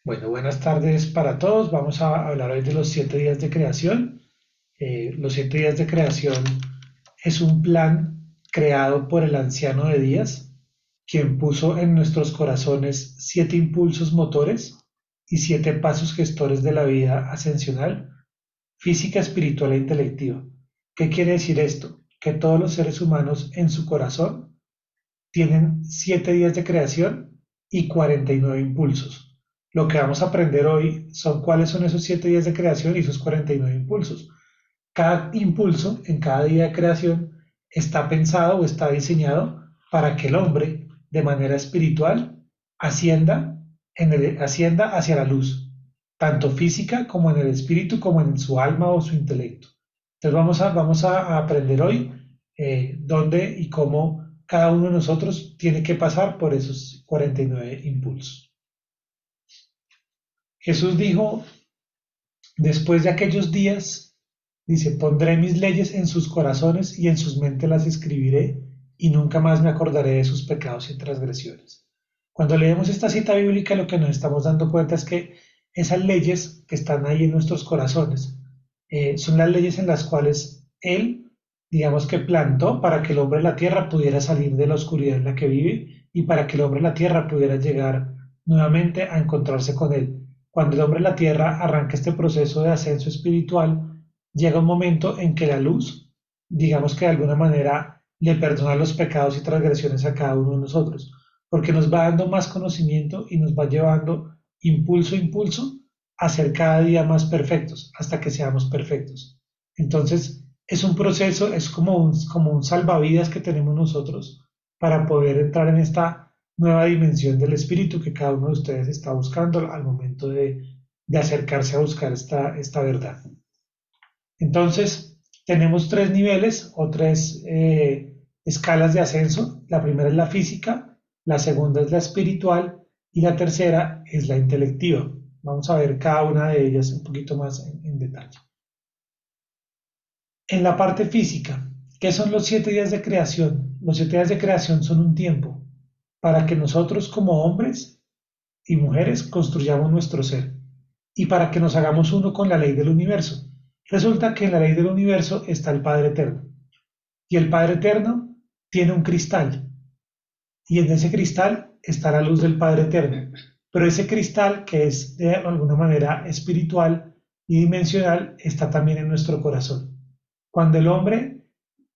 Bueno, buenas tardes para todos. Vamos a hablar hoy de los 7 días de creación. Los 7 días de creación es un plan creado por el anciano de días, quien puso en nuestros corazones 7 impulsos motores y 7 pasos gestores de la vida ascensional, física, espiritual e intelectiva. ¿Qué quiere decir esto? Que todos los seres humanos en su corazón tienen 7 días de creación y 49 impulsos. Lo que vamos a aprender hoy son cuáles son esos 7 días de creación y esos 49 impulsos. Cada impulso en cada día de creación está pensado o está diseñado para que el hombre, de manera espiritual, ascienda, ascienda hacia la luz, tanto física como en el espíritu, como en su alma o su intelecto. Entonces vamos a aprender hoy dónde y cómo cada uno de nosotros tiene que pasar por esos 49 impulsos. Jesús dijo, después de aquellos días, dice, pondré mis leyes en sus corazones y en sus mentes las escribiré y nunca más me acordaré de sus pecados y transgresiones. Cuando leemos esta cita bíblica, lo que nos estamos dando cuenta es que esas leyes que están ahí en nuestros corazones son las leyes en las cuales Él, digamos que plantó para que el hombre en la tierra pudiera salir de la oscuridad en la que vive y para que el hombre en la tierra pudiera llegar nuevamente a encontrarse con Él. Cuando el hombre en la tierra arranca este proceso de ascenso espiritual, llega un momento en que la luz, digamos que de alguna manera, le perdona los pecados y transgresiones a cada uno de nosotros, porque nos va dando más conocimiento y nos va llevando impulso a impulso a ser cada día más perfectos, hasta que seamos perfectos. Entonces, es un proceso, es como un salvavidas que tenemos nosotros para poder entrar en esta nueva dimensión del espíritu que cada uno de ustedes está buscando al momento de acercarse a buscar esta verdad. Entonces, tenemos 3 niveles o 3 escalas de ascenso. La primera es la física, la segunda es la espiritual y la tercera es la intelectiva. Vamos a ver cada una de ellas un poquito más en detalle. En la parte física, ¿qué son los 7 días de creación? Los 7 días de creación son un tiempo para que nosotros como hombres y mujeres construyamos nuestro ser y para que nos hagamos uno con la ley del universo. Resulta que en la ley del universo está el Padre Eterno y el Padre Eterno tiene un cristal y en ese cristal está la luz del Padre Eterno. Pero ese cristal, que es de alguna manera espiritual y dimensional, está también en nuestro corazón. Cuando el hombre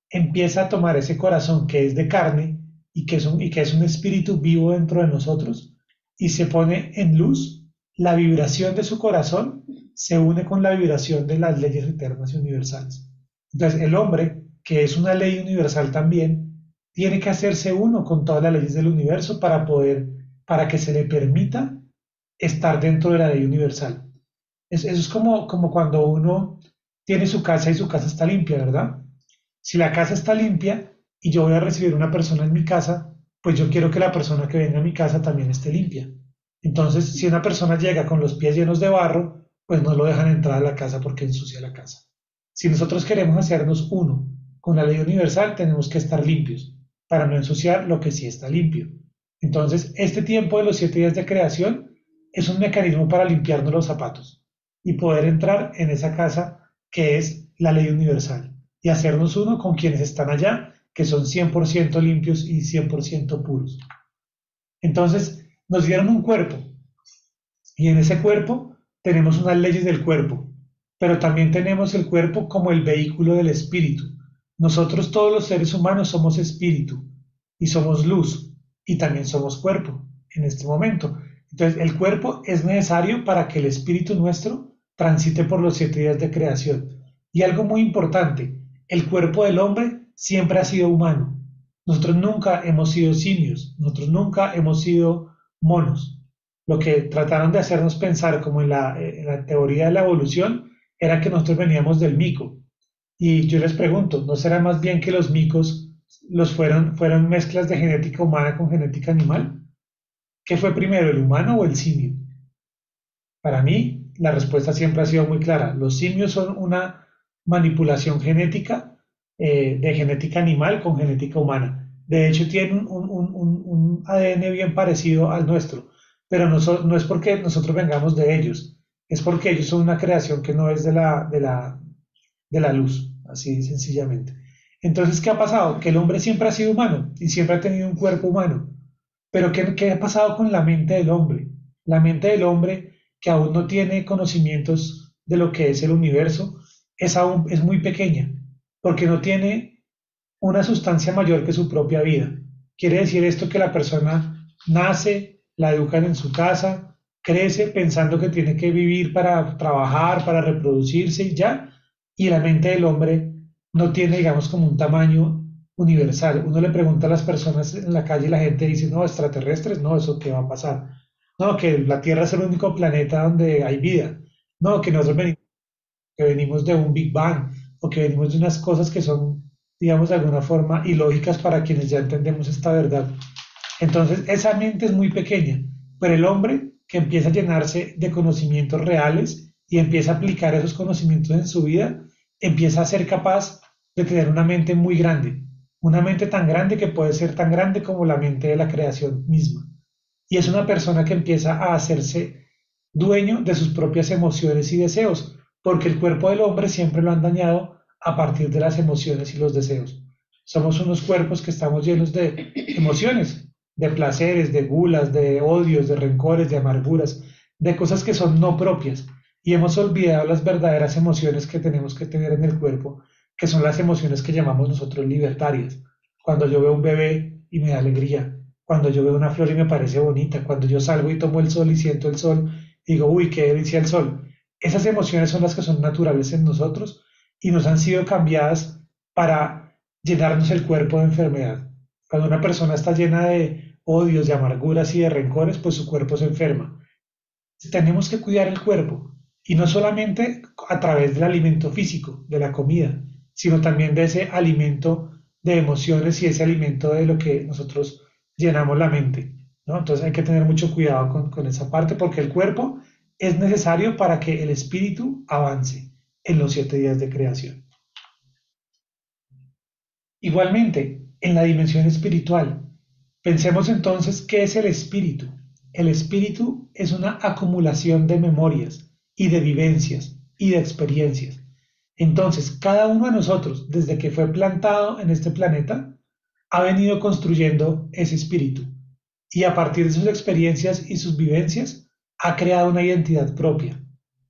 empieza a tomar ese corazón que es de carne y que es un espíritu vivo dentro de nosotros y se pone en luz, la vibración de su corazón se une con la vibración de las leyes eternas y universales. Entonces el hombre, que es una ley universal también, tiene que hacerse uno con todas las leyes del universo para que se le permita estar dentro de la ley universal. Eso es como cuando uno tiene su casa y su casa está limpia, ¿verdad? Si la casa está limpia y yo voy a recibir una persona en mi casa, pues yo quiero que la persona que venga a mi casa también esté limpia. Entonces, si una persona llega con los pies llenos de barro, pues no lo dejan entrar a la casa porque ensucia la casa. Si nosotros queremos hacernos uno con la ley universal, tenemos que estar limpios para no ensuciar lo que sí está limpio. Entonces, este tiempo de los 7 días de creación es un mecanismo para limpiarnos los zapatos y poder entrar en esa casa que es la ley universal y hacernos uno con quienes están allá, que son 100% limpios y 100% puros. Entonces, nos dieron un cuerpo y en ese cuerpo tenemos unas leyes del cuerpo, pero también tenemos el cuerpo como el vehículo del espíritu. Nosotros todos los seres humanos somos espíritu y somos luz y también somos cuerpo en este momento. Entonces, el cuerpo es necesario para que el espíritu nuestro transite por los 7 días de creación. Y algo muy importante, el cuerpo del hombre siempre ha sido humano. Nosotros nunca hemos sido simios, nosotros nunca hemos sido monos. Lo que trataron de hacernos pensar, como en la teoría de la evolución, era que nosotros veníamos del mico. Y yo les pregunto, ¿no será más bien que los micos fueron mezclas de genética humana con genética animal? ¿Qué fue primero, el humano o el simio? Para mí, la respuesta siempre ha sido muy clara. Los simios son una manipulación genética de genética animal con genética humana. De hecho, tienen un ADN bien parecido al nuestro, pero no es porque nosotros vengamos de ellos, es porque ellos son una creación que no es de la luz, así sencillamente. Entonces, ¿qué ha pasado? Que el hombre siempre ha sido humano y siempre ha tenido un cuerpo humano. Pero ¿qué ha pasado con la mente del hombre? La mente del hombre que aún no tiene conocimientos de lo que es el universo es muy pequeña, porque no tiene una sustancia mayor que su propia vida. Quiere decir esto que la persona nace, la educan en su casa, crece pensando que tiene que vivir para trabajar, para reproducirse y ya, y la mente del hombre no tiene, digamos, como un tamaño universal. Uno le pregunta a las personas en la calle y la gente dice, no, extraterrestres, no, eso qué va a pasar. No, que la Tierra es el único planeta donde hay vida. No, que nosotros que venimos de un Big Bang o que venimos de unas cosas que son, digamos, de alguna forma ilógicas para quienes ya entendemos esta verdad. Entonces, esa mente es muy pequeña, pero el hombre que empieza a llenarse de conocimientos reales y empieza a aplicar esos conocimientos en su vida, empieza a ser capaz de tener una mente muy grande, una mente tan grande que puede ser tan grande como la mente de la creación misma. Y es una persona que empieza a hacerse dueño de sus propias emociones y deseos, porque el cuerpo del hombre siempre lo han dañado a partir de las emociones y los deseos. Somos unos cuerpos que estamos llenos de emociones, de placeres, de gulas, de odios, de rencores, de amarguras, de cosas que son no propias. Y hemos olvidado las verdaderas emociones que tenemos que tener en el cuerpo, que son las emociones que llamamos nosotros libertarias. Cuando yo veo un bebé y me da alegría, cuando yo veo una flor y me parece bonita, cuando yo salgo y tomo el sol y siento el sol, digo, uy, qué delicia el sol. Esas emociones son las que son naturales en nosotros y nos han sido cambiadas para llenarnos el cuerpo de enfermedad. Cuando una persona está llena de odios, de amarguras y de rencores, pues su cuerpo se enferma. Tenemos que cuidar el cuerpo y no solamente a través del alimento físico, de la comida, sino también de ese alimento de emociones y ese alimento de lo que nosotros llenamos la mente, ¿no? Entonces hay que tener mucho cuidado con esa parte porque el cuerpo es necesario para que el espíritu avance en los 7 días de creación. Igualmente, en la dimensión espiritual, pensemos entonces qué es el espíritu. El espíritu es una acumulación de memorias y de vivencias y de experiencias. Entonces, cada uno de nosotros, desde que fue plantado en este planeta, ha venido construyendo ese espíritu y a partir de sus experiencias y sus vivencias ha creado una identidad propia,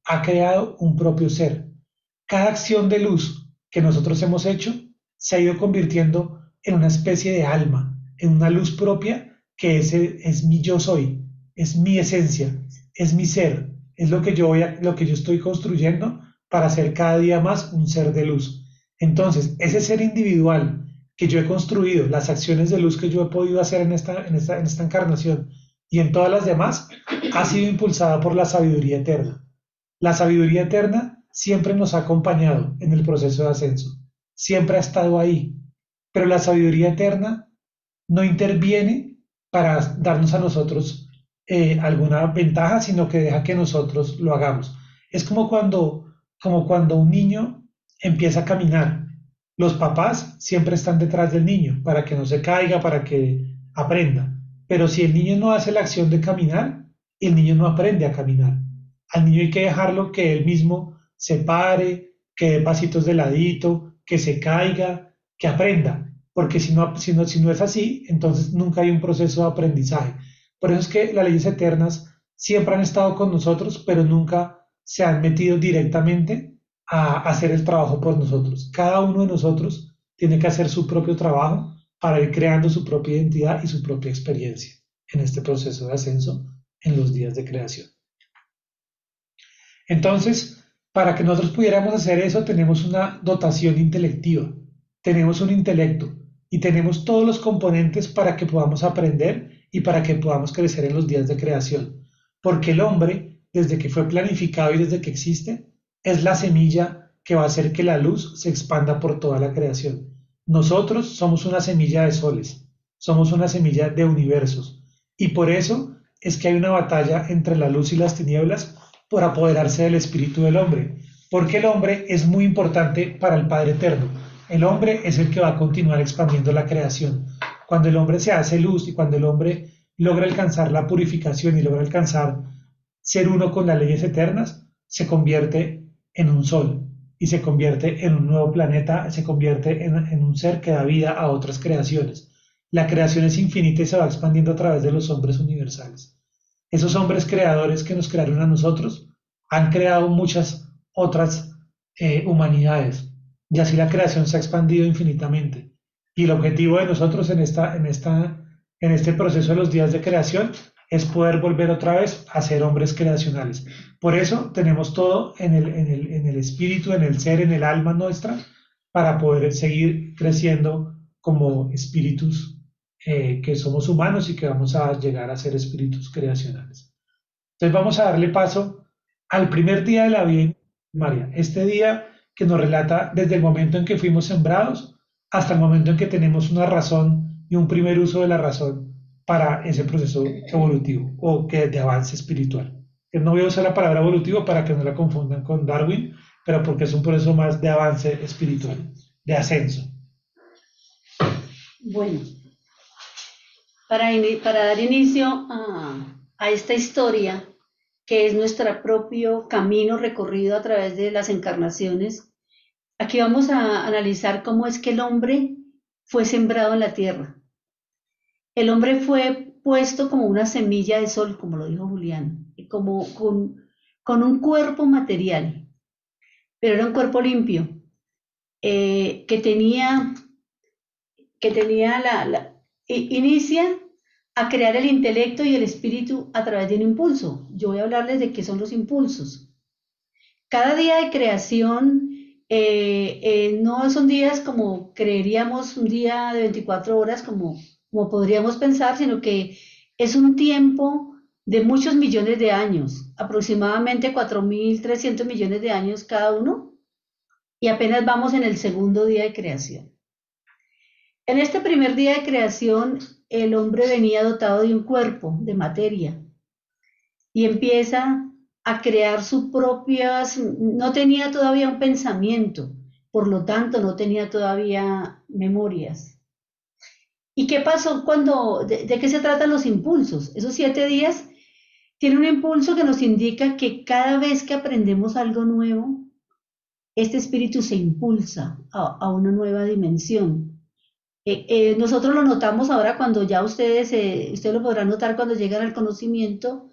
ha creado un propio ser. Cada acción de luz que nosotros hemos hecho se ha ido convirtiendo en una especie de alma, en una luz propia que es mi yo soy, es mi esencia, es mi ser, es lo que yo estoy construyendo para ser cada día más un ser de luz. Entonces, ese ser individual que yo he construido, las acciones de luz que yo he podido hacer en esta encarnación y en todas las demás, ha sido impulsada por la sabiduría eterna. La sabiduría eterna siempre nos ha acompañado en el proceso de ascenso, siempre ha estado ahí, pero la sabiduría eterna no interviene para darnos a nosotros alguna ventaja, sino que deja que nosotros lo hagamos. Es como cuando un niño empieza a caminar. Los papás siempre están detrás del niño para que no se caiga, para que aprenda. Pero si el niño no hace la acción de caminar, el niño no aprende a caminar. Al niño hay que dejarlo que él mismo se pare, que dé pasitos de ladito, que se caiga, que aprenda, porque si no es así, entonces nunca hay un proceso de aprendizaje. Por eso es que las leyes eternas siempre han estado con nosotros, pero nunca se han metido directamente a hacer el trabajo por nosotros. Cada uno de nosotros tiene que hacer su propio trabajo para ir creando su propia identidad y su propia experiencia en este proceso de ascenso en los días de creación. Entonces, para que nosotros pudiéramos hacer eso, tenemos una dotación intelectiva, tenemos un intelecto y tenemos todos los componentes para que podamos aprender y para que podamos crecer en los días de creación. Porque el hombre, desde que fue planificado y desde que existe, es la semilla que va a hacer que la luz se expanda por toda la creación. Nosotros somos una semilla de soles, somos una semilla de universos y por eso es que hay una batalla entre la luz y las tinieblas por apoderarse del espíritu del hombre, porque el hombre es muy importante para el Padre Eterno. El hombre es el que va a continuar expandiendo la creación. Cuando el hombre se hace luz y cuando el hombre, logra alcanzar la purificación y logra alcanzar ser uno con las leyes eternas, se convierte en un sol y se convierte en un nuevo planeta, se convierte en un ser que da vida a otras creaciones. La creación es infinita y se va expandiendo a través de los hombres universales. Esos hombres creadores que nos crearon a nosotros han creado muchas otras humanidades y así la creación se ha expandido infinitamente. Y el objetivo de nosotros en este proceso de los días de creación es poder volver otra vez a ser hombres creacionales. Por eso tenemos todo en el espíritu, en el ser, en el alma nuestra, para poder seguir creciendo como espíritus que somos humanos y que vamos a llegar a ser espíritus creacionales. Entonces vamos a darle paso al primer día de la vida, María, este día que nos relata desde el momento en que fuimos sembrados hasta el momento en que tenemos una razón y un primer uso de la razón para ese proceso evolutivo o que de avance espiritual. Que no voy a usar la palabra evolutivo para que no la confundan con Darwin, pero porque es un proceso más de avance espiritual, de ascenso. Bueno, para dar inicio a esta historia, que es nuestro propio camino recorrido a través de las encarnaciones, aquí vamos a analizar cómo es que el hombre fue sembrado en la tierra. El hombre fue puesto como una semilla de sol, como lo dijo Julián, como con un cuerpo material, pero era un cuerpo limpio, que tenía inicia a crear el intelecto y el espíritu a través de un impulso. Yo voy a hablarles de qué son los impulsos. Cada día de creación no son días como creeríamos, un día de 24 horas como podríamos pensar, sino que es un tiempo de muchos millones de años, aproximadamente 4.300 millones de años cada uno, y apenas vamos en el segundo día de creación. En este primer día de creación, el hombre venía dotado de un cuerpo, de materia, y empieza a crear sus propias, no tenía todavía un pensamiento, por lo tanto no tenía todavía memorias. ¿Y qué pasó de qué se tratan los impulsos? Esos 7 días tienen un impulso que nos indica que cada vez que aprendemos algo nuevo, este espíritu se impulsa a una nueva dimensión. Nosotros lo notamos ahora cuando ya ustedes lo podrán notar cuando llegan al conocimiento,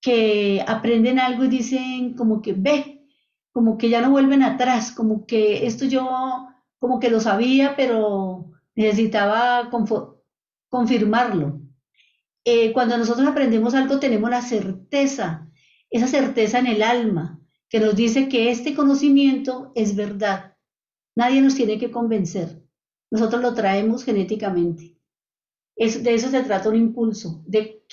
que aprenden algo y dicen como que ve, como que ya no vuelven atrás, como que esto yo como que lo sabía, pero necesitaba confirmarlo. Cuando nosotros aprendemos algo tenemos la certeza, esa certeza en el alma, que nos dice que este conocimiento es verdad. Nadie nos tiene que convencer. Nosotros lo traemos genéticamente. De eso se trata un impulso, de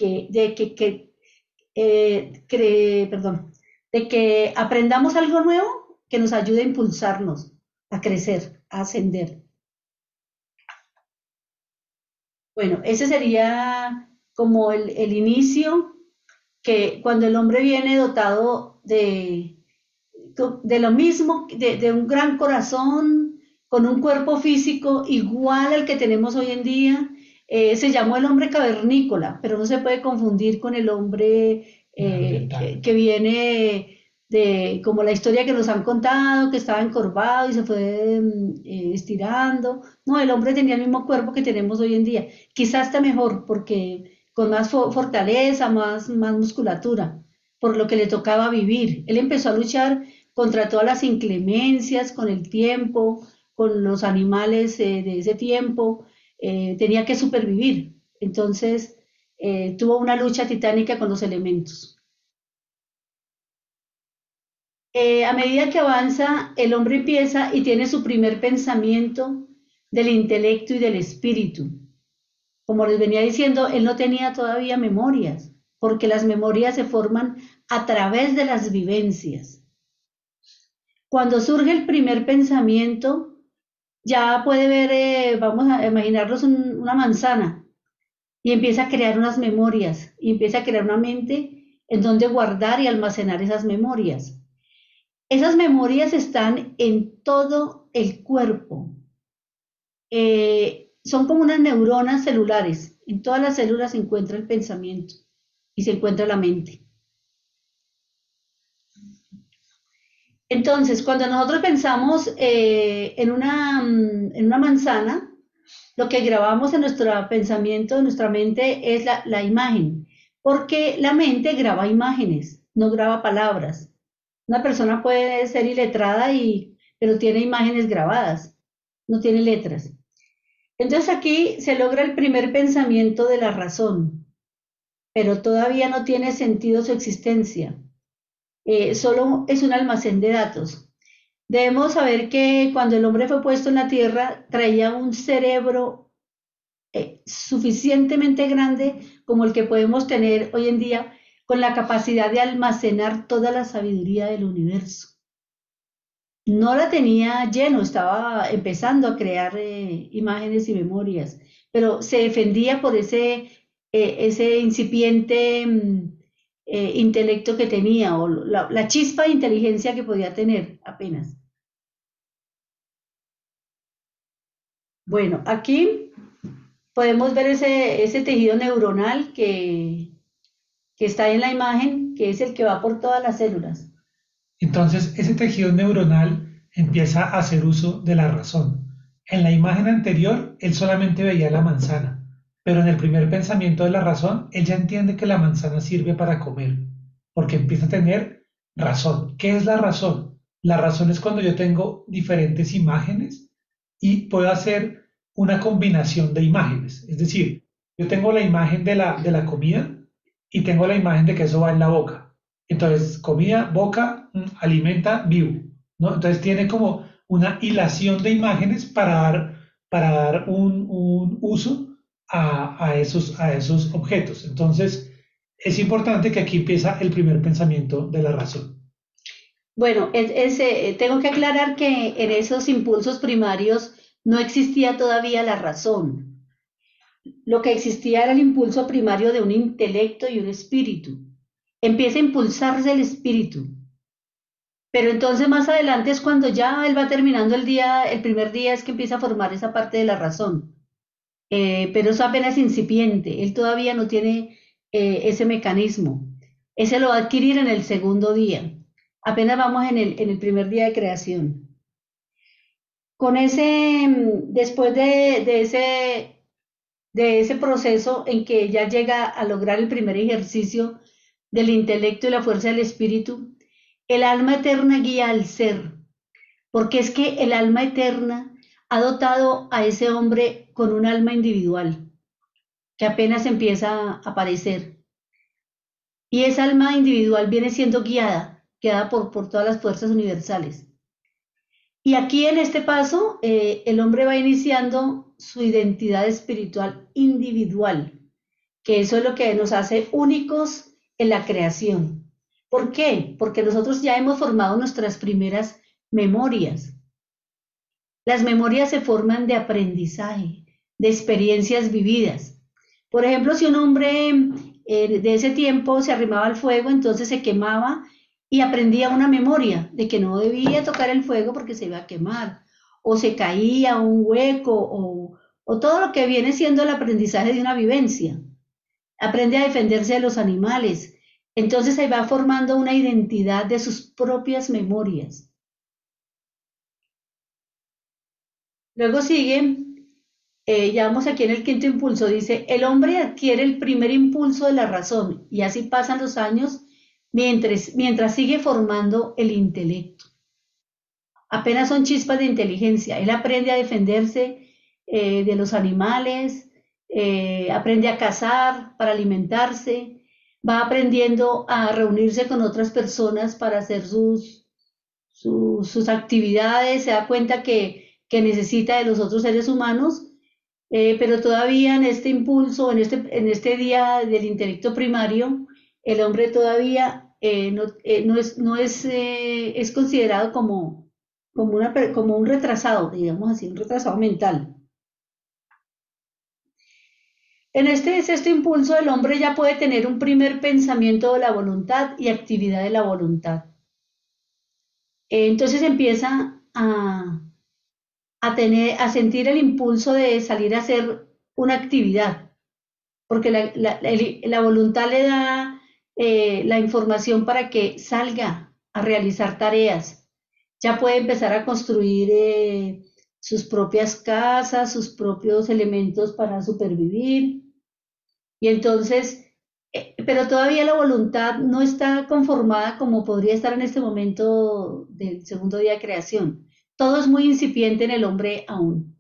que aprendamos algo nuevo que nos ayude a impulsarnos, a crecer, a ascender. Bueno, ese sería como el inicio, que cuando el hombre viene dotado de lo mismo, de un gran corazón, con un cuerpo físico igual al que tenemos hoy en día. Se llamó el hombre cavernícola, pero no se puede confundir con el hombre que viene como la historia que nos han contado, que estaba encorvado y se fue estirando. No, el hombre tenía el mismo cuerpo que tenemos hoy en día, quizás hasta mejor, porque con más fortaleza, más musculatura, por lo que le tocaba vivir. Él empezó a luchar contra todas las inclemencias, con el tiempo, con los animales de ese tiempo, tenía que supervivir. Entonces, tuvo una lucha titánica con los elementos. A medida que avanza, el hombre empieza y tiene su primer pensamiento del intelecto y del espíritu. Como les venía diciendo, él no tenía todavía memorias, porque las memorias se forman a través de las vivencias. Cuando surge el primer pensamiento, ya puede ver, vamos a imaginarnos una manzana, y empieza a crear unas memorias, y empieza a crear una mente en donde guardar y almacenar esas memorias. Esas memorias están en todo el cuerpo. Son como unas neuronas celulares. En todas las células se encuentra el pensamiento y se encuentra la mente. Entonces, cuando nosotros pensamos en una manzana, lo que grabamos en nuestro pensamiento, en nuestra mente, es la imagen, porque la mente graba imágenes, no graba palabras. Una persona puede ser iletrada, pero tiene imágenes grabadas, no tiene letras. Entonces aquí se logra el primer pensamiento de la razón, pero todavía no tiene sentido su existencia. Solo es un almacén de datos. Debemos saber que cuando el hombre fue puesto en la tierra, traía un cerebro suficientemente grande como el que podemos tener hoy en día, con la capacidad de almacenar toda la sabiduría del universo. No la tenía lleno, estaba empezando a crear imágenes y memorias, pero se defendía por ese incipiente intelecto que tenía, o la chispa de inteligencia que podía tener apenas. Bueno, aquí podemos ver ese tejido neuronal que está en la imagen, que es el que va por todas las células. Entonces, ese tejido neuronal empieza a hacer uso de la razón. En la imagen anterior, él solamente veía la manzana, pero en el primer pensamiento de la razón, él ya entiende que la manzana sirve para comer, porque empieza a tener razón. ¿Qué es la razón? La razón es cuando yo tengo diferentes imágenes y puedo hacer una combinación de imágenes. Es decir, yo tengo la imagen de la comida y tengo la imagen de que eso va en la boca. Entonces, comida, boca, alimenta, vivo, ¿no? Entonces tiene como una hilación de imágenes para dar un uso a esos objetos. Entonces, es importante que aquí empieza el primer pensamiento de la razón. Bueno, tengo que aclarar que en esos impulsos primarios no existía todavía la razón. Lo que existía era el impulso primario de un intelecto y un espíritu. Empieza a impulsarse el espíritu, pero entonces más adelante es cuando ya él va terminando el día, el primer día es que empieza a formar esa parte de la razón. Pero es apenas incipiente, él todavía no tiene ese mecanismo. Ese lo va a adquirir en el segundo día. Apenas vamos en el primer día de creación. Con después de ese proceso en que ya llega a lograr el primer ejercicio del intelecto y la fuerza del espíritu, el alma eterna guía al ser, porque es que el alma eterna ha dotado a ese hombre con un alma individual que apenas empieza a aparecer. Y esa alma individual viene siendo guiada por todas las fuerzas universales. Y aquí en este paso, el hombre va iniciando su identidad espiritual individual, que eso es lo que nos hace únicos en la creación. ¿Por qué? Porque nosotros ya hemos formado nuestras primeras memorias. Las memorias se forman de aprendizaje, de experiencias vividas. Por ejemplo, si un hombre de ese tiempo se arrimaba al fuego, entonces se quemaba y aprendía una memoria de que no debía tocar el fuego porque se iba a quemar, o se caía a un hueco, o todo lo que viene siendo el aprendizaje de una vivencia. Aprende a defenderse de los animales. Entonces se va formando una identidad de sus propias memorias. Luego sigue, ya vamos aquí en el quinto impulso, dice, el hombre adquiere el primer impulso de la razón y así pasan los años mientras sigue formando el intelecto. Apenas son chispas de inteligencia. Él aprende a defenderse de los animales, aprende a cazar para alimentarse, va aprendiendo a reunirse con otras personas para hacer sus actividades, se da cuenta que necesita de los otros seres humanos, pero todavía en este impulso, en este día del intelecto primario, el hombre todavía es considerado como un retrasado, digamos así, un retrasado mental. En este sexto impulso, el hombre ya puede tener un primer pensamiento de la voluntad y actividad de la voluntad. Entonces empieza a sentir el impulso de salir a hacer una actividad. porque la voluntad le da la información para que salga a realizar tareas. Ya puede empezar a construir sus propias casas, sus propios elementos para supervivir. Y entonces, pero todavía la voluntad no está conformada como podría estar en este momento del segundo día de creación. Todo es muy incipiente en el hombre aún.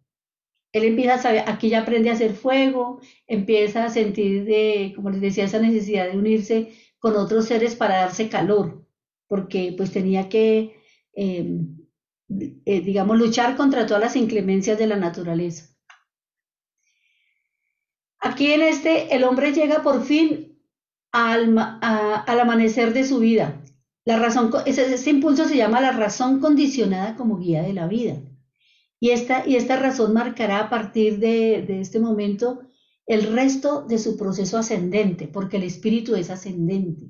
Él empieza a saber, aquí ya aprende a hacer fuego, empieza a sentir, como les decía, esa necesidad de unirse con otros seres para darse calor, porque pues tenía que, eh, digamos, luchar contra todas las inclemencias de la naturaleza. Aquí en el hombre llega por fin al amanecer de su vida. La razón, ese impulso se llama la razón condicionada como guía de la vida. Y esta razón marcará a partir de este momento el resto de su proceso ascendente, porque el espíritu es ascendente.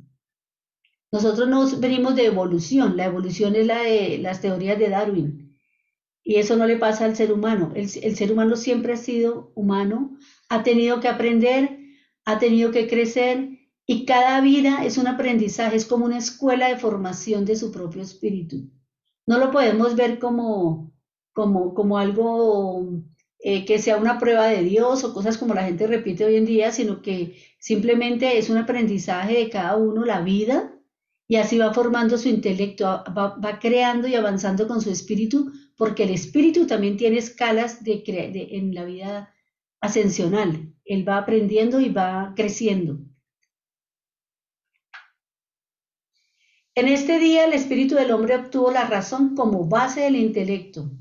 Nosotros no venimos de evolución, la evolución es la de las teorías de Darwin, y eso no le pasa al ser humano. El ser humano siempre ha sido humano, ha tenido que aprender, ha tenido que crecer, y cada vida es un aprendizaje, es como una escuela de formación de su propio espíritu. No lo podemos ver como algo que sea una prueba de Dios o cosas como la gente repite hoy en día, sino que simplemente es un aprendizaje de cada uno, la vida, y así va formando su intelecto, va creando y avanzando con su espíritu, porque el espíritu también tiene escalas en la vida ascensional. Él va aprendiendo y va creciendo. En este día el espíritu del hombre obtuvo la razón como base del intelecto.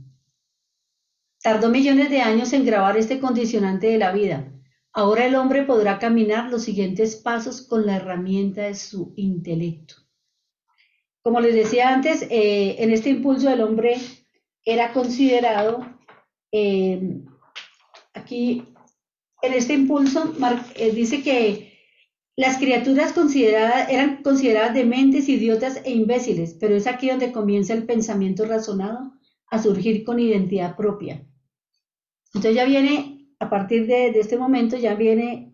Tardó millones de años en grabar este condicionante de la vida. Ahora el hombre podrá caminar los siguientes pasos con la herramienta de su intelecto. Como les decía antes, en este impulso el hombre era considerado, aquí en este impulso dice que las criaturas eran consideradas dementes, idiotas e imbéciles, pero es aquí donde comienza el pensamiento razonado a surgir con identidad propia. Entonces ya viene, a partir de este momento, ya viene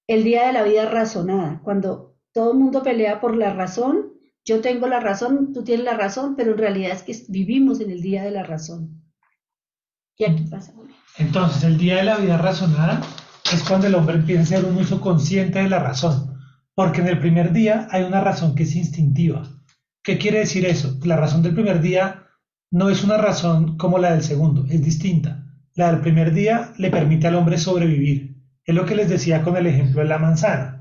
el día de la vida razonada, cuando todo el mundo pelea por la razón. Yo tengo la razón, tú tienes la razón, pero en realidad es que vivimos en el día de la razón. ¿Y aquí pasa? Entonces, el día de la vida razonada es cuando el hombre empieza a hacer un uso consciente de la razón, porque en el primer día hay una razón que es instintiva. ¿Qué quiere decir eso? La razón del primer día no es una razón como la del segundo, es distinta. La del primer día le permite al hombre sobrevivir. Es lo que les decía con el ejemplo de la manzana.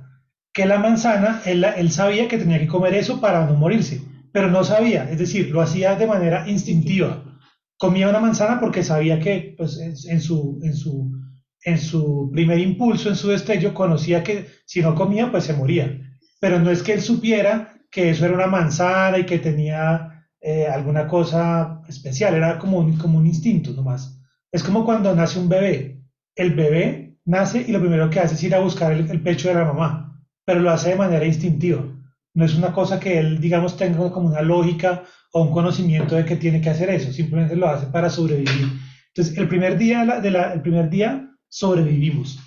Que la manzana, él sabía que tenía que comer eso para no morirse, pero no sabía, es decir, lo hacía de manera instintiva. Comía una manzana porque sabía que pues, en su primer impulso, en su destello, conocía que si no comía, pues se moría. Pero no es que él supiera que eso era una manzana y que tenía alguna cosa especial, era como un instinto nomás. Es como cuando nace un bebé. El bebé nace y lo primero que hace es ir a buscar el pecho de la mamá, pero lo hace de manera instintiva. No es una cosa que él, digamos, tenga como una lógica o un conocimiento de que tiene que hacer eso, simplemente lo hace para sobrevivir. Entonces, el primer día sobrevivimos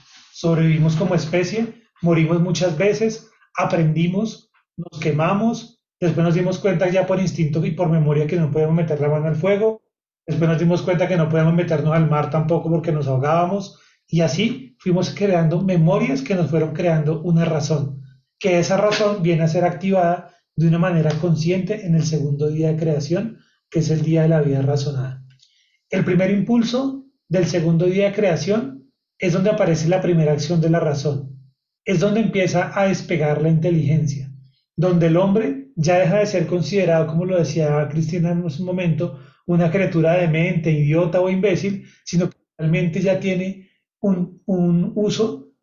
como especie, morimos muchas veces, aprendimos, nos quemamos, después nos dimos cuenta ya por instinto y por memoria que no podemos meter la mano al fuego, después nos dimos cuenta que no podemos meternos al mar tampoco porque nos ahogábamos, y así fuimos creando memorias que nos fueron creando una razón, que esa razón viene a ser activada de una manera consciente en el segundo día de creación, que es el día de la vida razonada. El primer impulso del segundo día de creación es donde aparece la primera acción de la razón, es donde empieza a despegar la inteligencia, donde el hombre ya deja de ser considerado, como lo decía Cristina en un momento, una criatura demente, idiota o imbécil, sino que realmente ya tiene un uso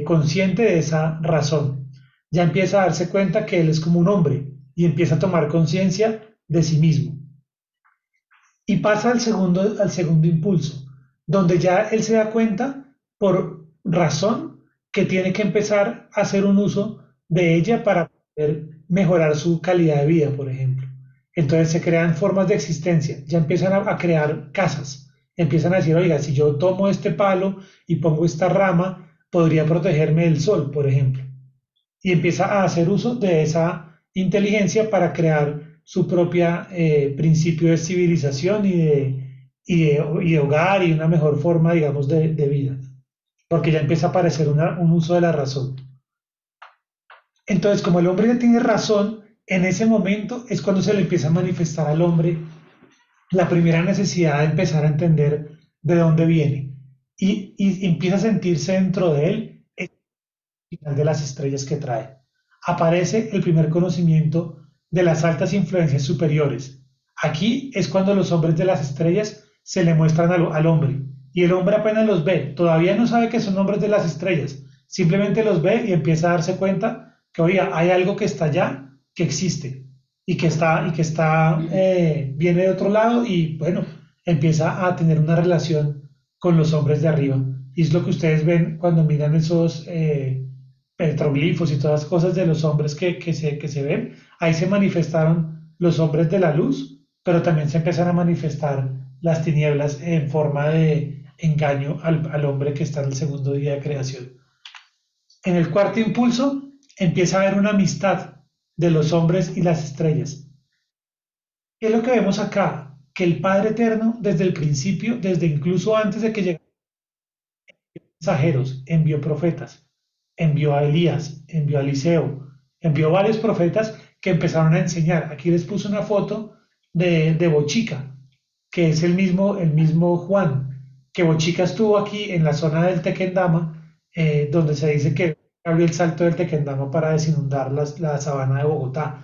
consciente de esa razón. Ya empieza a darse cuenta que él es como un hombre y empieza a tomar conciencia de sí mismo. Y pasa al segundo impulso, donde ya él se da cuenta por razón que tiene que empezar a hacer un uso de ella para poder mejorar su calidad de vida, por ejemplo. Entonces se crean formas de existencia, ya empiezan a crear casas, empiezan a decir, oiga, si yo tomo este palo y pongo esta rama, podría protegerme del sol, por ejemplo. Y empieza a hacer uso de esa inteligencia para crear su propia principio de civilización y de hogar y una mejor forma, digamos, de vida, porque ya empieza a aparecer un uso de la razón. Entonces, como el hombre ya tiene razón, en ese momento es cuando se le empieza a manifestar al hombre la primera necesidad de empezar a entender de dónde viene y empieza a sentirse dentro de él el final de las estrellas que trae. Aparece el primer conocimiento de las altas influencias superiores. Aquí es cuando los hombres de las estrellas se le muestran al hombre y el hombre apenas los ve, todavía no sabe que son hombres de las estrellas, simplemente los ve y empieza a darse cuenta que, oye, hay algo que está allá, que existe y que viene de otro lado y bueno, empieza a tener una relación con los hombres de arriba. Y es lo que ustedes ven cuando miran esos petroglifos y todas las cosas de los hombres que se ven. Ahí se manifestaron los hombres de la luz, pero también se empiezan a manifestar las tinieblas en forma de engaño al hombre que está en el segundo día de creación. En el cuarto impulso empieza a haber una amistad de los hombres y las estrellas. ¿Qué es lo que vemos acá? Que el Padre Eterno, desde el principio, desde incluso antes de que llegaran mensajeros, envió profetas, envió a Elías, envió a Eliseo, envió varios profetas que empezaron a enseñar. Aquí les puse una foto de Bochica, que es el mismo Juan, que Bochica estuvo aquí en la zona del Tequendama, donde se dice que abrió el salto del Tequendama para desinundar la sabana de Bogotá.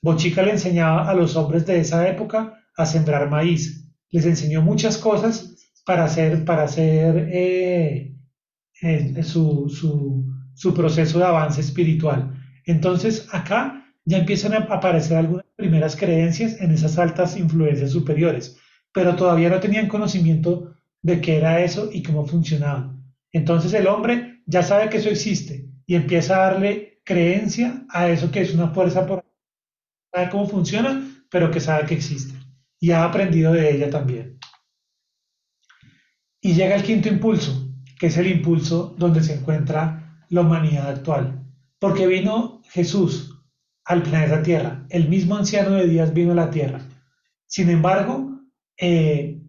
Bochica le enseñaba a los hombres de esa época a sembrar maíz. Les enseñó muchas cosas para hacer su proceso de avance espiritual. Entonces, acá ya empiezan a aparecer algunas primeras creencias en esas altas influencias superiores, pero todavía no tenían conocimiento de qué era eso y cómo funcionaba. Entonces el hombre ya sabe que eso existe y empieza a darle creencia a eso que es una fuerza por sabe cómo funciona, pero que sabe que existe y ha aprendido de ella también. Y llega el quinto impulso, que es el impulso donde se encuentra la humanidad actual. Porque vino Jesús al planeta Tierra, el mismo anciano de días vino a la Tierra. Sin embargo, el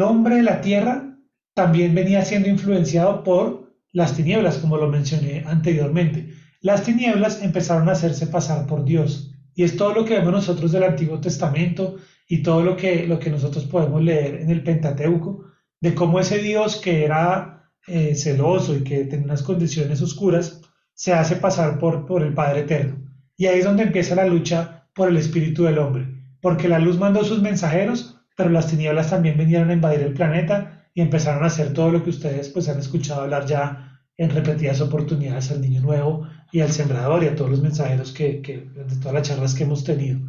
hombre de la Tierra también venía siendo influenciado por las tinieblas, como lo mencioné anteriormente. Las tinieblas empezaron a hacerse pasar por Dios. Y es todo lo que vemos nosotros del Antiguo Testamento y todo lo que nosotros podemos leer en el Pentateuco, de cómo ese Dios que era celoso y que tenía unas condiciones oscuras, se hace pasar por el Padre Eterno. Y ahí es donde empieza la lucha por el espíritu del hombre, porque la luz mandó sus mensajeros, pero las tinieblas también vinieron a invadir el planeta y empezaron a hacer todo lo que ustedes pues han escuchado hablar ya en repetidas oportunidades al Niño Nuevo y al Sembrador y a todos los mensajeros de todas las charlas que hemos tenido.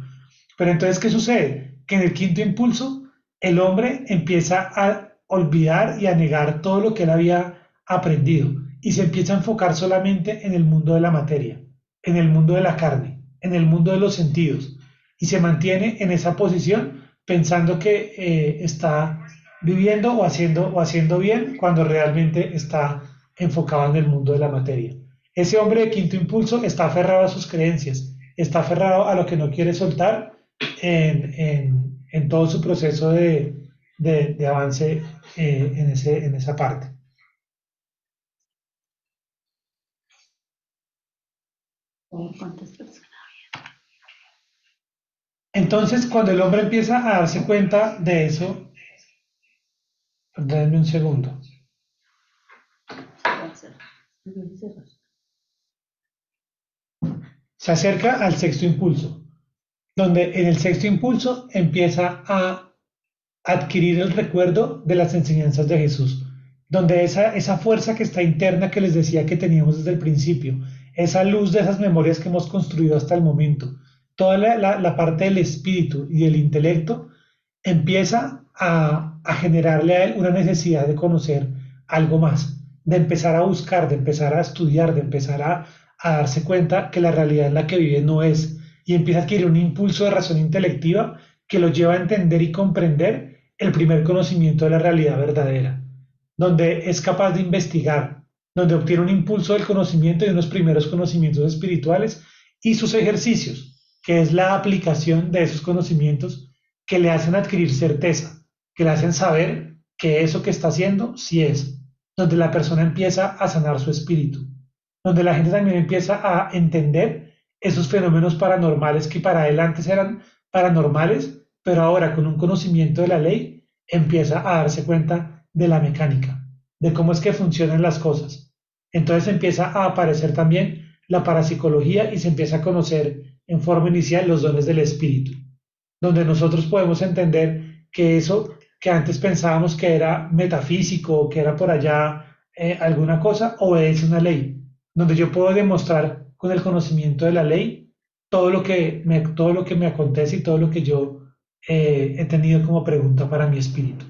Pero entonces, ¿qué sucede? Que en el quinto impulso el hombre empieza a olvidar y a negar todo lo que él había aprendido y se empieza a enfocar solamente en el mundo de la materia, en el mundo de la carne, en el mundo de los sentidos y se mantiene en esa posición pensando que está viviendo o haciendo bien cuando realmente está enfocado en el mundo de la materia. Ese hombre de quinto impulso está aferrado a sus creencias, está aferrado a lo que no quiere soltar en todo su proceso de avance en esa parte. ¿Cuántas personas? Entonces, cuando el hombre empieza a darse cuenta de eso, denme un segundo. Se acerca al sexto impulso, donde en el sexto impulso empieza a adquirir el recuerdo de las enseñanzas de Jesús, donde esa fuerza que está interna que les decía que teníamos desde el principio, esa luz de esas memorias que hemos construido hasta el momento, toda la parte del espíritu y del intelecto empieza a generarle a él una necesidad de conocer algo más, de empezar a buscar, de empezar a estudiar, de empezar a darse cuenta que la realidad en la que vive no es, y empieza a adquirir un impulso de razón intelectiva que lo lleva a entender y comprender el primer conocimiento de la realidad verdadera, donde es capaz de investigar, donde obtiene un impulso del conocimiento y unos primeros conocimientos espirituales y sus ejercicios, que es la aplicación de esos conocimientos que le hacen adquirir certeza, que le hacen saber que eso que está haciendo sí es, donde la persona empieza a sanar su espíritu, donde la gente también empieza a entender esos fenómenos paranormales que para él antes eran paranormales, pero ahora con un conocimiento de la ley empieza a darse cuenta de la mecánica, de cómo es que funcionan las cosas. Entonces empieza a aparecer también la parapsicología y se empieza a conocer en forma inicial los dones del espíritu, donde nosotros podemos entender que eso que antes pensábamos que era metafísico o que era por allá alguna cosa, obedece una ley, donde yo puedo demostrar con el conocimiento de la ley todo lo que me acontece y todo lo que yo he tenido como pregunta para mi espíritu.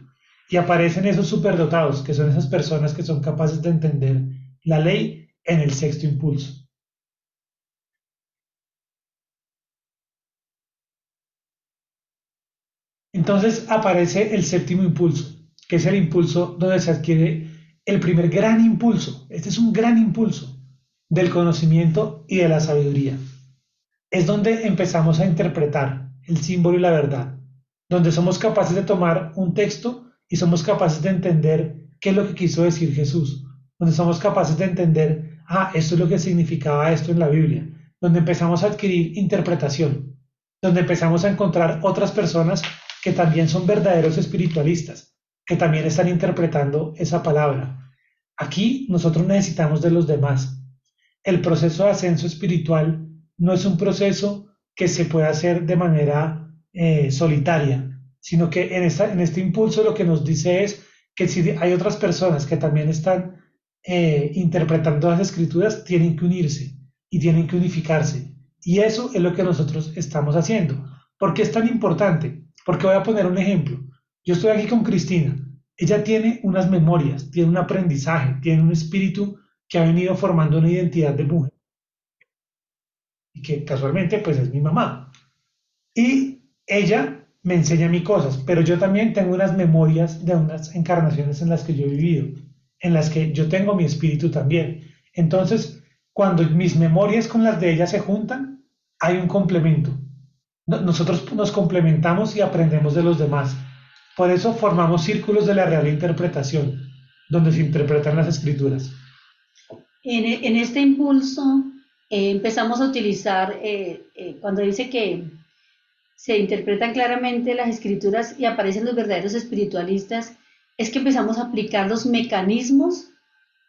Y aparecen esos superdotados, que son esas personas que son capaces de entender la ley en el sexto impulso. Entonces aparece el séptimo impulso, que es el impulso donde se adquiere el primer gran impulso. Este es un gran impulso del conocimiento y de la sabiduría. Es donde empezamos a interpretar el símbolo y la verdad, donde somos capaces de tomar un texto y somos capaces de entender qué es lo que quiso decir Jesús, donde somos capaces de entender, esto es lo que significaba esto en la Biblia, donde empezamos a adquirir interpretación, donde empezamos a encontrar otras personas que también son verdaderos espiritualistas, que también están interpretando esa palabra. Aquí nosotros necesitamos de los demás. El proceso de ascenso espiritual no es un proceso que se pueda hacer de manera solitaria, sino que en este impulso lo que nos dice es que si hay otras personas que también están interpretando las escrituras, tienen que unirse y tienen que unificarse. Y eso es lo que nosotros estamos haciendo. ¿Por qué es tan importante? Porque voy a poner un ejemplo. Yo estoy aquí con Cristina. Ella tiene unas memorias, tiene un aprendizaje, tiene un espíritu que ha venido formando una identidad de mujer y que casualmente pues es mi mamá. Y ella me enseña a mí cosas, pero yo también tengo unas memorias de unas encarnaciones en las que yo he vivido, en las que yo tengo mi espíritu también. Entonces, cuando mis memorias con las de ella se juntan, hay un complemento. Nosotros nos complementamos y aprendemos de los demás. Por eso formamos círculos de la real interpretación, donde se interpretan las escrituras. En este impulso empezamos a utilizar, cuando dice que se interpretan claramente las escrituras y aparecen los verdaderos espiritualistas, es que empezamos a aplicar los mecanismos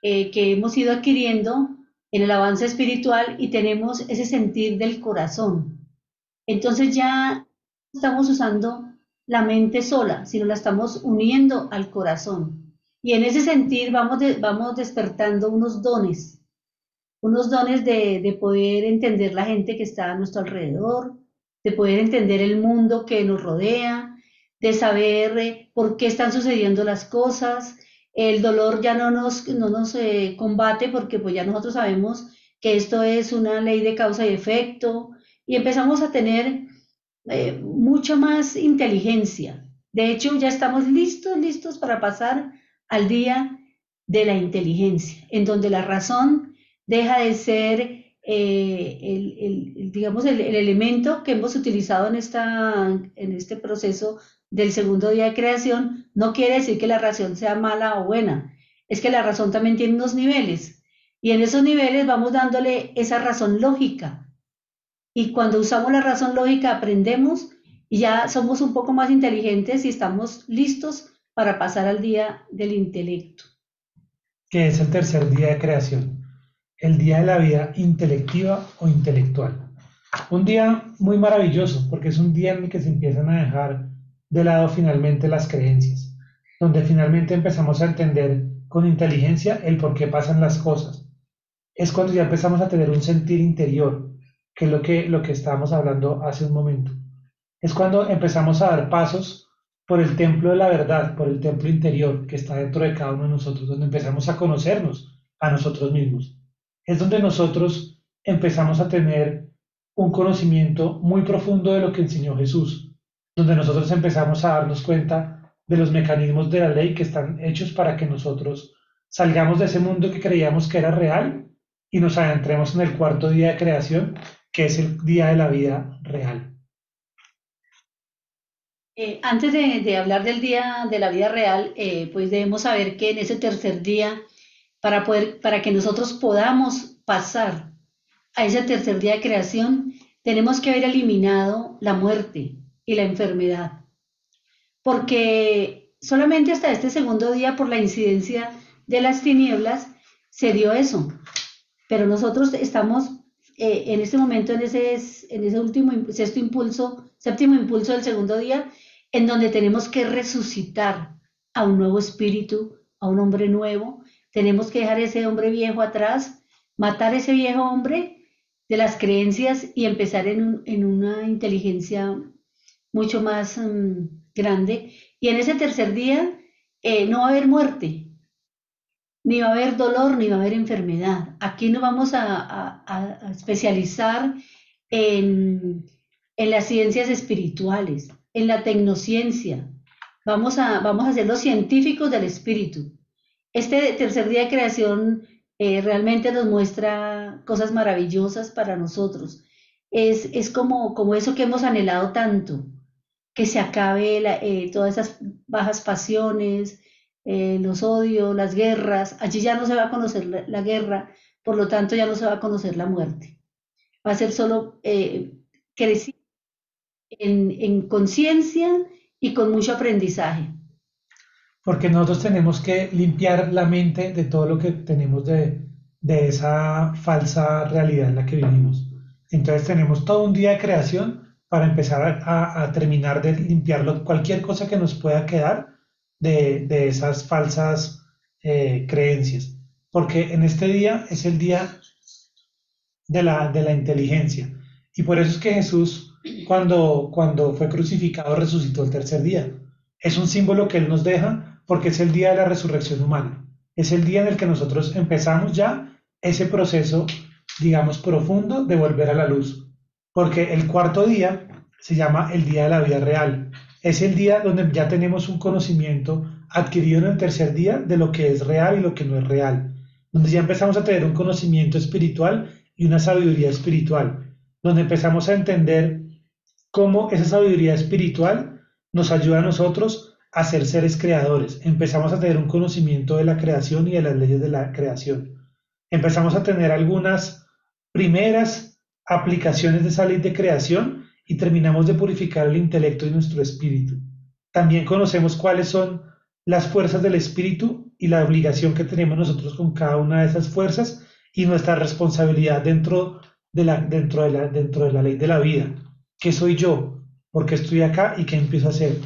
que hemos ido adquiriendo en el avance espiritual y tenemos ese sentir del corazón. Entonces ya estamos usando la mente sola, sino la estamos uniendo al corazón. Y en ese sentir vamos despertando unos dones de poder entender la gente que está a nuestro alrededor, de poder entender el mundo que nos rodea, de saber por qué están sucediendo las cosas. El dolor ya no nos combate porque pues ya nosotros sabemos que esto es una ley de causa y efecto y empezamos a tener mucha más inteligencia. De hecho, ya estamos listos para pasar al día de la inteligencia, en donde la razón deja de ser digamos, el elemento que hemos utilizado en este proceso del segundo día de creación. No quiere decir que la razón sea mala o buena, es que la razón también tiene unos niveles y en esos niveles vamos dándole esa razón lógica. Y cuando usamos la razón lógica aprendemos y ya somos un poco más inteligentes y estamos listos para pasar al día del intelecto. Que es el tercer día de creación, el día de la vida intelectiva o intelectual. Un día muy maravilloso porque es un día en el que se empiezan a dejar de lado finalmente las creencias, donde finalmente empezamos a entender con inteligencia el por qué pasan las cosas. Es cuando ya empezamos a tener un sentir interior, que es lo que estábamos hablando hace un momento. Es cuando empezamos a dar pasos por el templo de la verdad, por el templo interior que está dentro de cada uno de nosotros, donde empezamos a conocernos a nosotros mismos. Es donde nosotros empezamos a tener un conocimiento muy profundo de lo que enseñó Jesús, donde nosotros empezamos a darnos cuenta de los mecanismos de la ley que están hechos para que nosotros salgamos de ese mundo que creíamos que era real y nos adentremos en el cuarto día de creación, que es el día de la vida real. Antes de hablar del día de la vida real, pues debemos saber que en ese tercer día, para que nosotros podamos pasar a ese tercer día de creación, tenemos que haber eliminado la muerte y la enfermedad, porque solamente hasta este segundo día, por la incidencia de las tinieblas, se dio eso. Pero nosotros estamos en este momento en ese último, sexto impulso, séptimo impulso del segundo día, en donde tenemos que resucitar a un nuevo espíritu, a un hombre nuevo. Tenemos que dejar ese hombre viejo atrás, matar ese viejo hombre de las creencias y empezar en una inteligencia mucho más grande. Y en ese tercer día no va a haber muerte, ni va a haber dolor, ni va a haber enfermedad. Aquí nos vamos a especializar en las ciencias espirituales, en la tecnociencia. Vamos a ser los científicos del espíritu. Este tercer día de creación realmente nos muestra cosas maravillosas para nosotros. Es como eso que hemos anhelado tanto, que se acabe todas esas bajas pasiones, los odios, las guerras. Allí ya no se va a conocer la guerra, por lo tanto ya no se va a conocer la muerte. Va a ser solo crecer en conciencia y con mucho aprendizaje. Porque nosotros tenemos que limpiar la mente de todo lo que tenemos de esa falsa realidad en la que vivimos. Entonces tenemos todo un día de creación para empezar a terminar de limpiarlo, cualquier cosa que nos pueda quedar de esas falsas creencias. Porque en este día es el día de la inteligencia. Y por eso es que Jesús, cuando fue crucificado, resucitó el tercer día. Es un símbolo que Él nos deja porque es el día de la resurrección humana. Es el día en el que nosotros empezamos ya ese proceso, digamos, profundo de volver a la luz. Porque el cuarto día se llama el día de la vida real. Es el día donde ya tenemos un conocimiento adquirido en el tercer día de lo que es real y lo que no es real. Donde ya empezamos a tener un conocimiento espiritual y una sabiduría espiritual, donde empezamos a entender cómo esa sabiduría espiritual nos ayuda a nosotros a ser seres creadores. Empezamos a tener un conocimiento de la creación y de las leyes de la creación. Empezamos a tener algunas primeras aplicaciones de esa ley de creación y terminamos de purificar el intelecto y nuestro espíritu. También conocemos cuáles son las fuerzas del espíritu y la obligación que tenemos nosotros con cada una de esas fuerzas y nuestra responsabilidad dentro de la ley de la vida. ¿Qué soy yo? ¿Por qué estoy acá? ¿Y qué empiezo a hacer?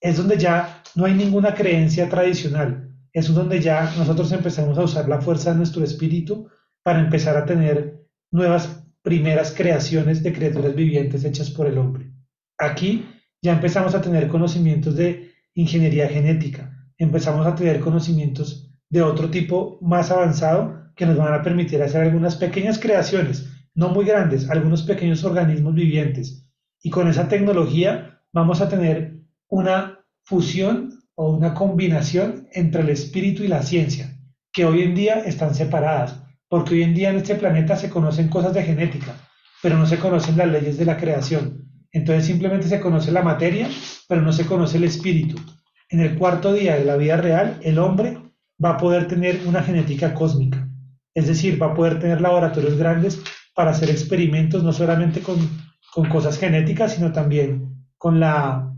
Es donde ya no hay ninguna creencia tradicional. Es donde ya nosotros empezamos a usar la fuerza de nuestro espíritu para empezar a tener nuevas primeras creaciones de criaturas vivientes hechas por el hombre. Aquí ya empezamos a tener conocimientos de ingeniería genética, empezamos a tener conocimientos de otro tipo más avanzado que nos van a permitir hacer algunas pequeñas creaciones, no muy grandes, algunos pequeños organismos vivientes. Y con esa tecnología vamos a tener una fusión o una combinación entre el espíritu y la ciencia, que hoy en día están separadas, porque hoy en día en este planeta se conocen cosas de genética, pero no se conocen las leyes de la creación. Entonces simplemente se conoce la materia, pero no se conoce el espíritu. En el cuarto día de la vida real, el hombre va a poder tener una genética cósmica. Es decir, va a poder tener laboratorios grandes para hacer experimentos no solamente con cosas genéticas, sino también con la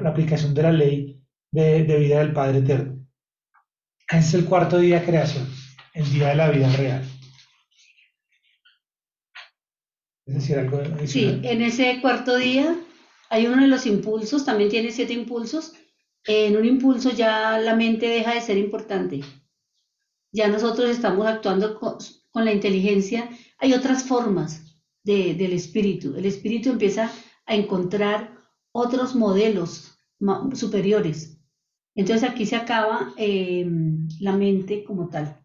aplicación de la ley de vida del Padre Eterno. Ese es el cuarto día de creación, el día de la vida real. Es decir, algo adicional. Sí, en ese cuarto día hay uno de los impulsos, también tiene 7 impulsos. En un impulso ya la mente deja de ser importante. Ya nosotros estamos actuando con la inteligencia. Hay otras formas del espíritu. El espíritu empieza a encontrar otros modelos superiores. Entonces aquí se acaba la mente como tal,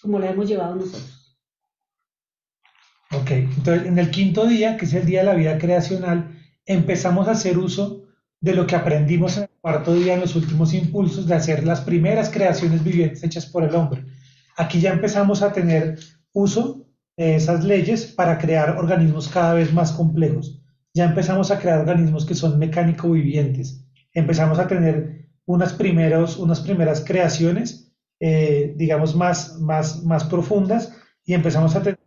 como la hemos llevado nosotros. Ok, entonces en el quinto día, que es el día de la vida creacional, empezamos a hacer uso de lo que aprendimos en cuarto día en los últimos impulsos de hacer las primeras creaciones vivientes hechas por el hombre. Aquí ya empezamos a tener uso de esas leyes para crear organismos cada vez más complejos. Ya empezamos a crear organismos que son mecánico vivientes. Empezamos a tener unas primeras creaciones, digamos, más profundas, y empezamos a tener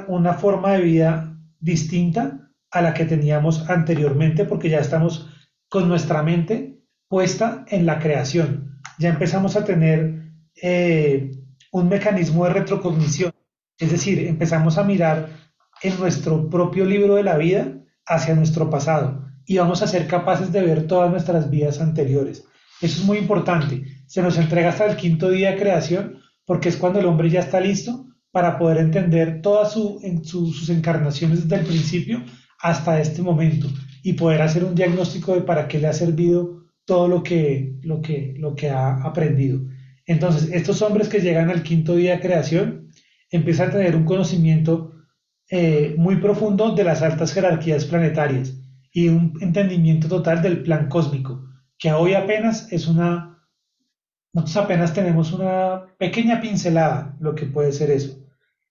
una forma de vida distinta a la que teníamos anteriormente, porque ya estamos con nuestra mente puesta en la creación. Ya empezamos a tener un mecanismo de retrocognición, es decir, empezamos a mirar en nuestro propio libro de la vida hacia nuestro pasado y vamos a ser capaces de ver todas nuestras vidas anteriores. Eso es muy importante. Se nos entrega hasta el quinto día de creación porque es cuando el hombre ya está listo para poder entender todas sus encarnaciones desde el principio hasta este momento y poder hacer un diagnóstico de para qué le ha servido todo lo que ha aprendido. Entonces, estos hombres que llegan al quinto día de creación empiezan a tener un conocimiento muy profundo de las altas jerarquías planetarias y un entendimiento total del plan cósmico, que hoy apenas nosotros apenas tenemos una pequeña pincelada lo que puede ser eso.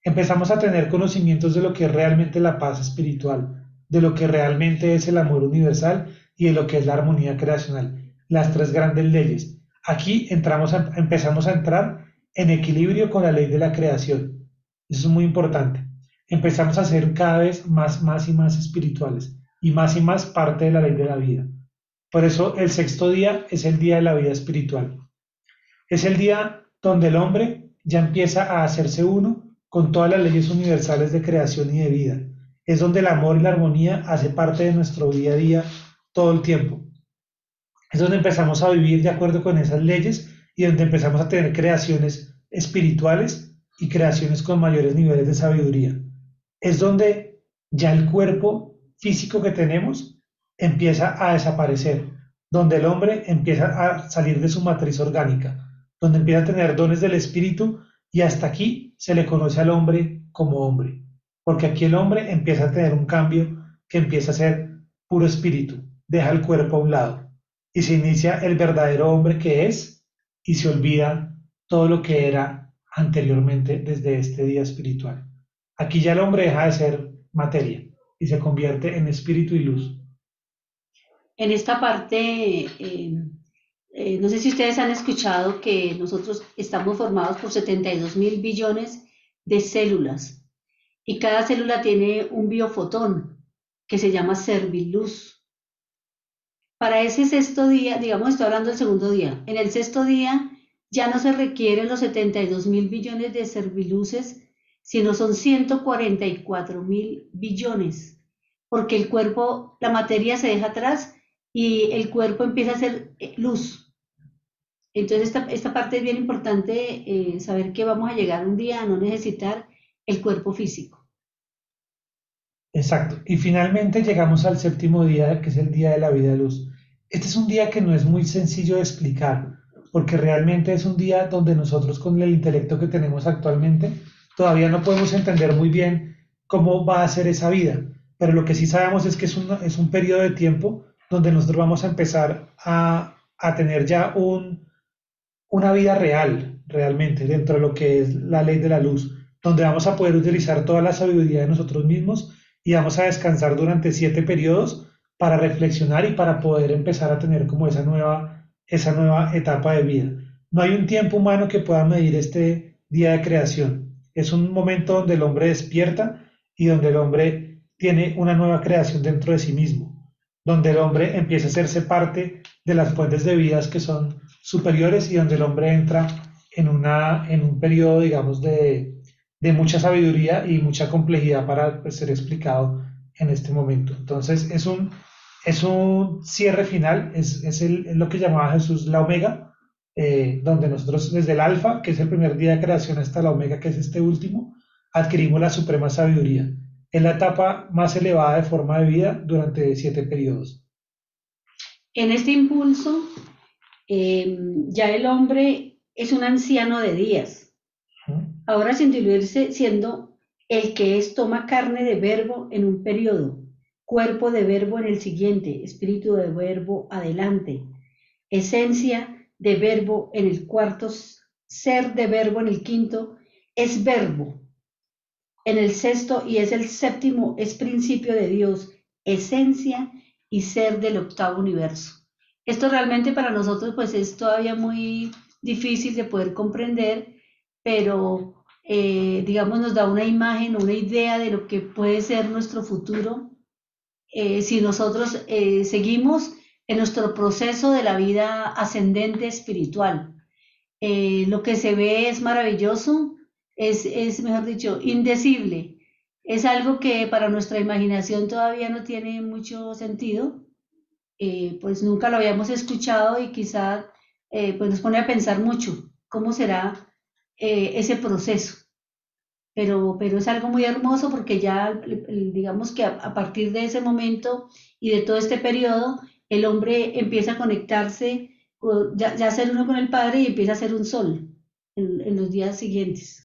Empezamos a tener conocimientos de lo que es realmente la paz espiritual, de lo que realmente es el amor universal y de lo que es la armonía creacional, las tres grandes leyes. Aquí empezamos a entrar en equilibrio con la ley de la creación. Eso es muy importante. Empezamos a ser cada vez más y más espirituales y más parte de la ley de la vida. Por eso el sexto día es el día de la vida espiritual. Es el día donde el hombre ya empieza a hacerse uno con todas las leyes universales de creación y de vida. Es donde el amor y la armonía hace parte de nuestro día a día todo el tiempo. Es donde empezamos a vivir de acuerdo con esas leyes y donde empezamos a tener creaciones espirituales y creaciones con mayores niveles de sabiduría. Es donde ya el cuerpo físico que tenemos empieza a desaparecer, donde el hombre empieza a salir de su matriz orgánica, donde empieza a tener dones del espíritu y hasta aquí se le conoce al hombre como hombre, porque aquí el hombre empieza a tener un cambio que empieza a ser puro espíritu, deja el cuerpo a un lado y se inicia el verdadero hombre que es y se olvida todo lo que era anteriormente desde este día espiritual. Aquí ya el hombre deja de ser materia y se convierte en espíritu y luz. En esta parte, no sé si ustedes han escuchado que nosotros estamos formados por 72 mil billones de células y cada célula tiene un biofotón que se llama serviluz. Para ese sexto día, digamos, estoy hablando del segundo día, en el sexto día ya no se requieren los 72 mil billones de serviluces, sino son 144 mil billones, porque el cuerpo, la materia se deja atrás y el cuerpo empieza a ser luz. Entonces esta parte es bien importante, saber que vamos a llegar un día a no necesitar el cuerpo físico. Exacto. Y finalmente llegamos al séptimo día, que es el día de la vida de luz. Este es un día que no es muy sencillo de explicar, porque realmente es un día donde nosotros con el intelecto que tenemos actualmente todavía no podemos entender muy bien cómo va a ser esa vida. Pero lo que sí sabemos es que es un periodo de tiempo donde nosotros vamos a empezar a tener ya una vida real, realmente, dentro de lo que es la ley de la luz, donde vamos a poder utilizar toda la sabiduría de nosotros mismos y vamos a descansar durante 7 periodos para reflexionar y para poder empezar a tener como esa nueva etapa de vida. No hay un tiempo humano que pueda medir este día de creación. Es un momento donde el hombre despierta y donde el hombre tiene una nueva creación dentro de sí mismo, donde el hombre empieza a hacerse parte de las fuentes de vidas que son superiores y donde el hombre entra en un periodo, digamos, de mucha sabiduría y mucha complejidad para pues, ser explicado en este momento. Entonces, es un cierre final, es lo que llamaba Jesús la Omega, donde nosotros desde el Alfa, que es el primer día de creación, hasta la Omega, que es este último, adquirimos la suprema sabiduría. Es la etapa más elevada de forma de vida durante 7 periodos. En este impulso, ya el hombre es un anciano de días, ahora sin diluirse siendo el que es toma carne de verbo en un periodo, cuerpo de verbo en el siguiente, espíritu de verbo adelante, esencia de verbo en el cuarto, ser de verbo en el quinto, es verbo en el sexto y es el séptimo, es principio de Dios, esencia y ser del octavo universo. Esto realmente para nosotros pues es todavía muy difícil de poder comprender, pero digamos nos da una imagen, una idea de lo que puede ser nuestro futuro si nosotros seguimos en nuestro proceso de la vida ascendente espiritual. Lo que se ve es maravilloso, mejor dicho, indecible. Es algo que para nuestra imaginación todavía no tiene mucho sentido, pues nunca lo habíamos escuchado y quizá pues nos pone a pensar mucho cómo será ese proceso. Pero es algo muy hermoso porque ya digamos que a partir de ese momento y de todo este periodo, el hombre empieza a conectarse, ya ser uno con el Padre y empieza a ser un sol en los días siguientes.